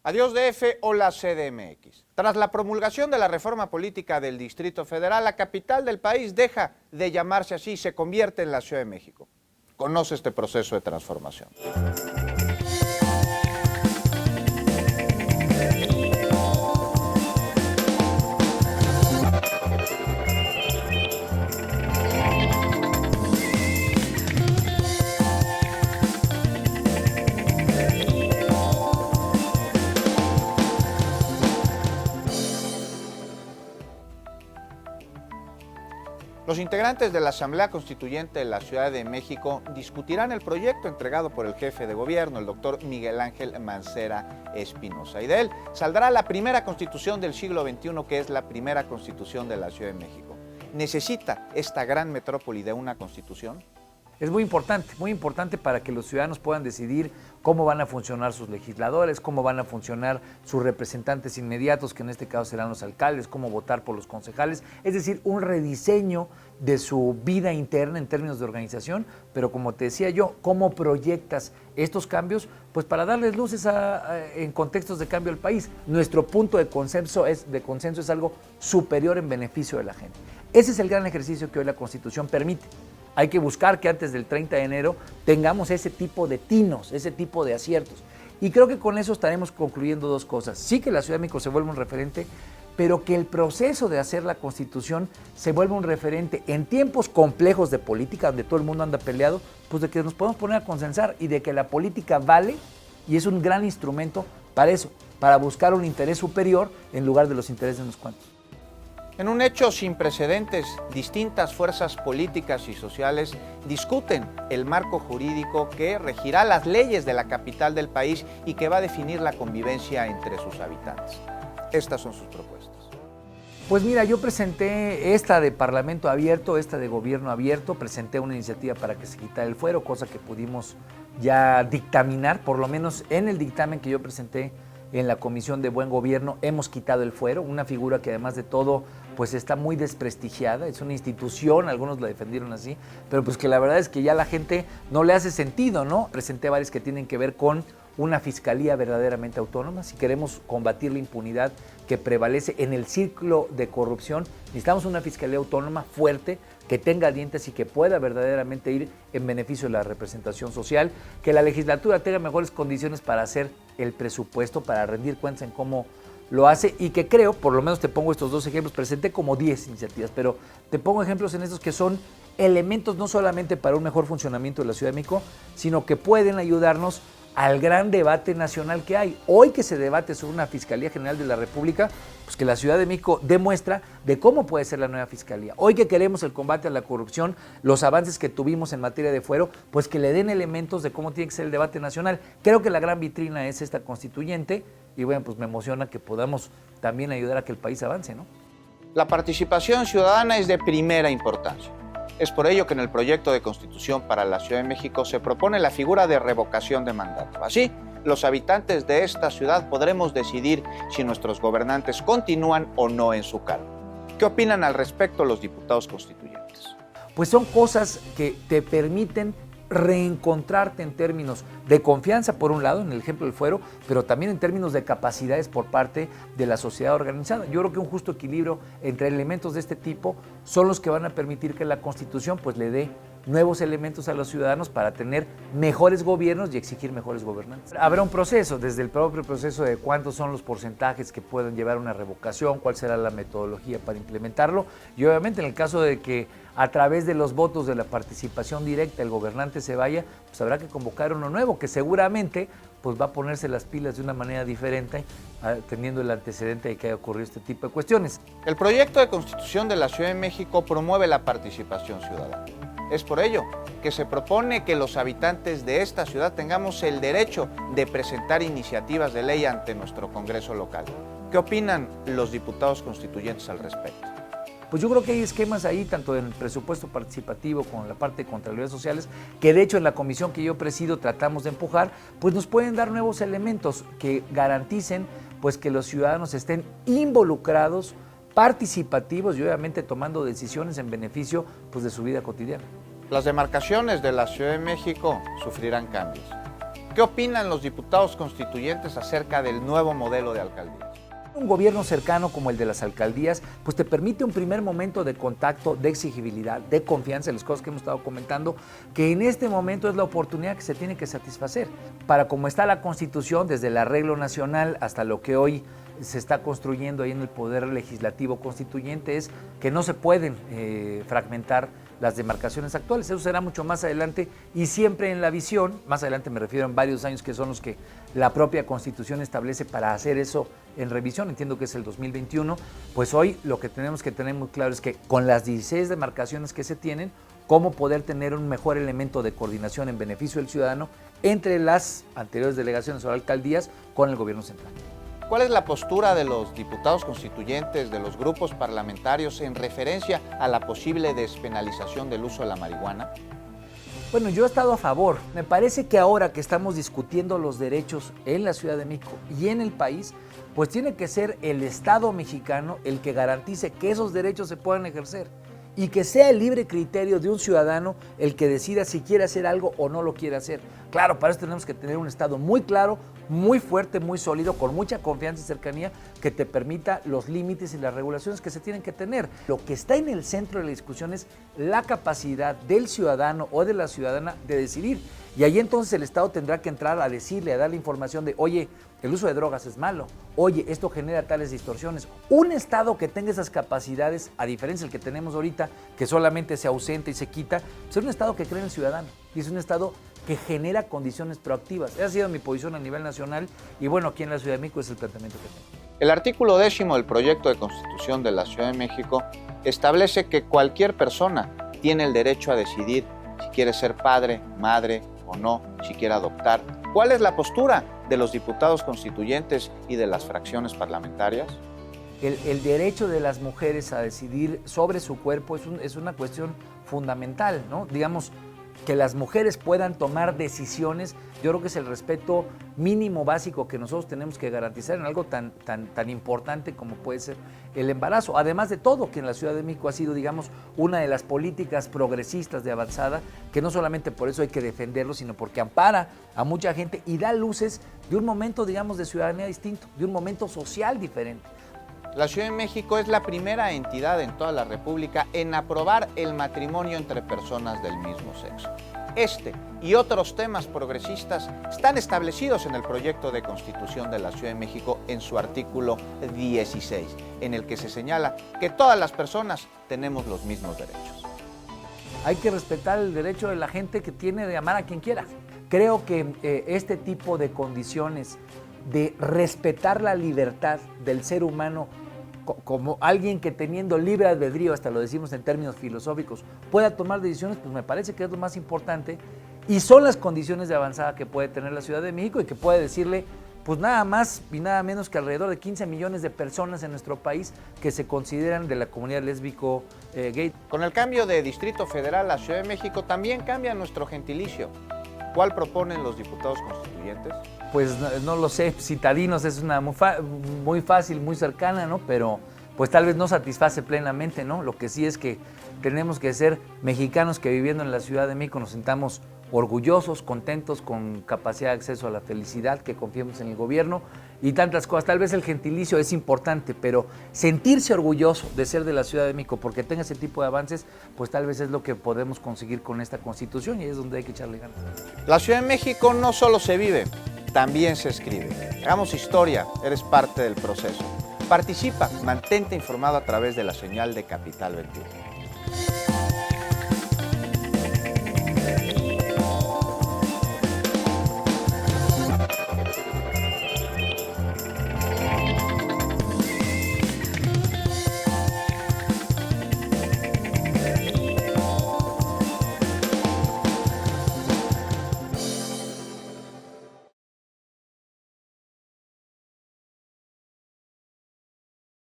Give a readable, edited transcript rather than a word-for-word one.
Adiós DF o la CDMX. Tras la promulgación de la reforma política del Distrito Federal, la capital del país deja de llamarse así y se convierte en la Ciudad de México. Conoce este proceso de transformación. Los integrantes de la Asamblea Constituyente de la Ciudad de México discutirán el proyecto entregado por el jefe de gobierno, el doctor Miguel Ángel Mancera Espinosa. Y de él saldrá la primera constitución del siglo XXI, que es la primera constitución de la Ciudad de México. ¿Necesita esta gran metrópoli de una constitución? Es muy importante para que los ciudadanos puedan decidir cómo van a funcionar sus legisladores, cómo van a funcionar sus representantes inmediatos, que en este caso serán los alcaldes, cómo votar por los concejales, es decir, un rediseño de su vida interna en términos de organización, pero como te decía yo, ¿cómo proyectas estos cambios? Pues para darles luces en contextos de cambio al país. Nuestro punto de consenso es algo superior en beneficio de la gente. Ese es el gran ejercicio que hoy la Constitución permite. Hay que buscar que antes del 30 de enero tengamos ese tipo de tinos, ese tipo de aciertos. Y creo que con eso estaremos concluyendo dos cosas. Sí, que la Ciudad de México se vuelva un referente, pero que el proceso de hacer la Constitución se vuelva un referente en tiempos complejos de política, donde todo el mundo anda peleado, pues de que nos podemos poner a consensar y de que la política vale y es un gran instrumento para eso, para buscar un interés superior en lugar de los intereses de unos cuantos. En un hecho sin precedentes, distintas fuerzas políticas y sociales discuten el marco jurídico que regirá las leyes de la capital del país y que va a definir la convivencia entre sus habitantes. Estas son sus propuestas. Pues mira, yo presenté esta de Parlamento abierto, esta de Gobierno abierto, presenté una iniciativa para que se quitara el fuero, cosa que pudimos ya dictaminar, por lo menos en el dictamen que yo presenté en la Comisión de Buen Gobierno hemos quitado el fuero, una figura que además de todo pues está muy desprestigiada, es una institución, algunos la defendieron así, pero pues que la verdad es que ya la gente no le hace sentido, ¿no? Presenté varias que tienen que ver con una fiscalía verdaderamente autónoma. Si queremos combatir la impunidad que prevalece en el círculo de corrupción, necesitamos una fiscalía autónoma fuerte, que tenga dientes y que pueda verdaderamente ir en beneficio de la representación social, que la legislatura tenga mejores condiciones para hacer el presupuesto, para rendir cuentas en cómo lo hace, y que creo, por lo menos te pongo estos dos ejemplos, presenté como 10 iniciativas, pero te pongo ejemplos en estos que son elementos no solamente para un mejor funcionamiento de la Ciudad de México, sino que pueden ayudarnos al gran debate nacional que hay. Hoy que se debate sobre una Fiscalía General de la República, pues que la Ciudad de México demuestra de cómo puede ser la nueva Fiscalía. Hoy que queremos el combate a la corrupción, los avances que tuvimos en materia de fuero, pues que le den elementos de cómo tiene que ser el debate nacional. Creo que la gran vitrina es esta constituyente y bueno, pues me emociona que podamos también ayudar a que el país avance, ¿no? La participación ciudadana es de primera importancia. Es por ello que en el proyecto de Constitución para la Ciudad de México se propone la figura de revocación de mandato. Así, los habitantes de esta ciudad podremos decidir si nuestros gobernantes continúan o no en su cargo. ¿Qué opinan al respecto los diputados constituyentes? Pues son cosas que te permiten reencontrarte en términos de confianza, por un lado, en el ejemplo del fuero, pero también en términos de capacidades por parte de la sociedad organizada. Yo creo que un justo equilibrio entre elementos de este tipo son los que van a permitir que la Constitución pues le dé nuevos elementos a los ciudadanos para tener mejores gobiernos y exigir mejores gobernantes. Habrá un proceso, desde el propio proceso de cuántos son los porcentajes que pueden llevar a una revocación, cuál será la metodología para implementarlo, y obviamente en el caso de que a través de los votos de la participación directa el gobernante se vaya, pues habrá que convocar uno nuevo que seguramente pues va a ponerse las pilas de una manera diferente, teniendo el antecedente de que haya ocurrido este tipo de cuestiones. El proyecto de Constitución de la Ciudad de México promueve la participación ciudadana. Es por ello que se propone que los habitantes de esta ciudad tengamos el derecho de presentar iniciativas de ley ante nuestro Congreso local. ¿Qué opinan los diputados constituyentes al respecto? Pues yo creo que hay esquemas ahí, tanto en el presupuesto participativo como en la parte de Contralorías Sociales, que de hecho en la comisión que yo presido tratamos de empujar, pues nos pueden dar nuevos elementos que garanticen pues que los ciudadanos estén involucrados, participativos y obviamente tomando decisiones en beneficio pues de su vida cotidiana. Las demarcaciones de la Ciudad de México sufrirán cambios. ¿Qué opinan los diputados constituyentes acerca del nuevo modelo de alcaldías? Un gobierno cercano como el de las alcaldías, pues te permite un primer momento de contacto, de exigibilidad, de confianza en las cosas que hemos estado comentando, que en este momento es la oportunidad que se tiene que satisfacer. Para como está la Constitución, desde el arreglo nacional hasta lo que hoy se está construyendo ahí en el Poder Legislativo Constituyente, es que no se pueden fragmentar las demarcaciones actuales. Eso será mucho más adelante y siempre en la visión, más adelante me refiero en varios años que son los que la propia Constitución establece para hacer eso en revisión, entiendo que es el 2021, pues hoy lo que tenemos que tener muy claro es que con las 16 demarcaciones que se tienen, cómo poder tener un mejor elemento de coordinación en beneficio del ciudadano entre las anteriores delegaciones o alcaldías con el gobierno central. ¿Cuál es la postura de los diputados constituyentes, de los grupos parlamentarios en referencia a la posible despenalización del uso de la marihuana? Bueno, yo he estado a favor. Me parece que ahora que estamos discutiendo los derechos en la Ciudad de México y en el país, pues tiene que ser el Estado mexicano el que garantice que esos derechos se puedan ejercer y que sea el libre criterio de un ciudadano el que decida si quiere hacer algo o no lo quiere hacer. Claro, para eso tenemos que tener un Estado muy claro, muy fuerte, muy sólido, con mucha confianza y cercanía, que te permita los límites y las regulaciones que se tienen que tener. Lo que está en el centro de la discusión es la capacidad del ciudadano o de la ciudadana de decidir. Y ahí entonces el Estado tendrá que entrar a decirle, a darle información de, oye, el uso de drogas es malo, oye, esto genera tales distorsiones. Un Estado que tenga esas capacidades, a diferencia del que tenemos ahorita, que solamente se ausenta y se quita, es un Estado que cree en el ciudadano y es un Estado que genera condiciones proactivas. Esa ha sido mi posición a nivel nacional y bueno, aquí en la Ciudad de México es el planteamiento que tengo. El artículo 10 del proyecto de Constitución de la Ciudad de México establece que cualquier persona tiene el derecho a decidir si quiere ser padre, madre o no, si quiere adoptar. ¿Cuál es la postura de los diputados constituyentes y de las fracciones parlamentarias? El derecho de las mujeres a decidir sobre su cuerpo es una cuestión fundamental, ¿no? Digamos, que las mujeres puedan tomar decisiones, yo creo que es el respeto mínimo básico que nosotros tenemos que garantizar en algo tan importante como puede ser el embarazo. Además de todo, que en la Ciudad de México ha sido, digamos, una de las políticas progresistas de avanzada, que no solamente por eso hay que defenderlo, sino porque ampara a mucha gente y da luces de un momento, digamos, de ciudadanía distinto, de un momento social diferente. La Ciudad de México es la primera entidad en toda la República en aprobar el matrimonio entre personas del mismo sexo. Este y otros temas progresistas están establecidos en el proyecto de Constitución de la Ciudad de México en su artículo 16, en el que se señala que todas las personas tenemos los mismos derechos. Hay que respetar el derecho de la gente que tiene de amar a quien quiera. Creo que este tipo de condiciones de respetar la libertad del ser humano como alguien que teniendo libre albedrío, hasta lo decimos en términos filosóficos, pueda tomar decisiones, pues me parece que es lo más importante y son las condiciones de avanzada que puede tener la Ciudad de México y que puede decirle, pues nada más y nada menos que alrededor de 15 millones de personas en nuestro país que se consideran de la comunidad lésbico gay. Con el cambio de Distrito Federal, la Ciudad de México también cambia nuestro gentilicio. ¿Cuál proponen los diputados constituyentes? Pues no lo sé, citadinos es una muy fácil, muy cercana, ¿no? Pero pues tal vez no satisface plenamente, ¿no? Lo que sí es que tenemos que ser mexicanos que viviendo en la Ciudad de México nos sintamos orgullosos, contentos, con capacidad de acceso a la felicidad, que confiemos en el gobierno y tantas cosas. Tal vez el gentilicio es importante, pero sentirse orgulloso de ser de la Ciudad de México porque tenga ese tipo de avances, pues tal vez es lo que podemos conseguir con esta Constitución y es donde hay que echarle ganas. La Ciudad de México no solo se vive, también se escribe. Hagamos historia, eres parte del proceso. Participa, mantente informado a través de la señal de Capital 21.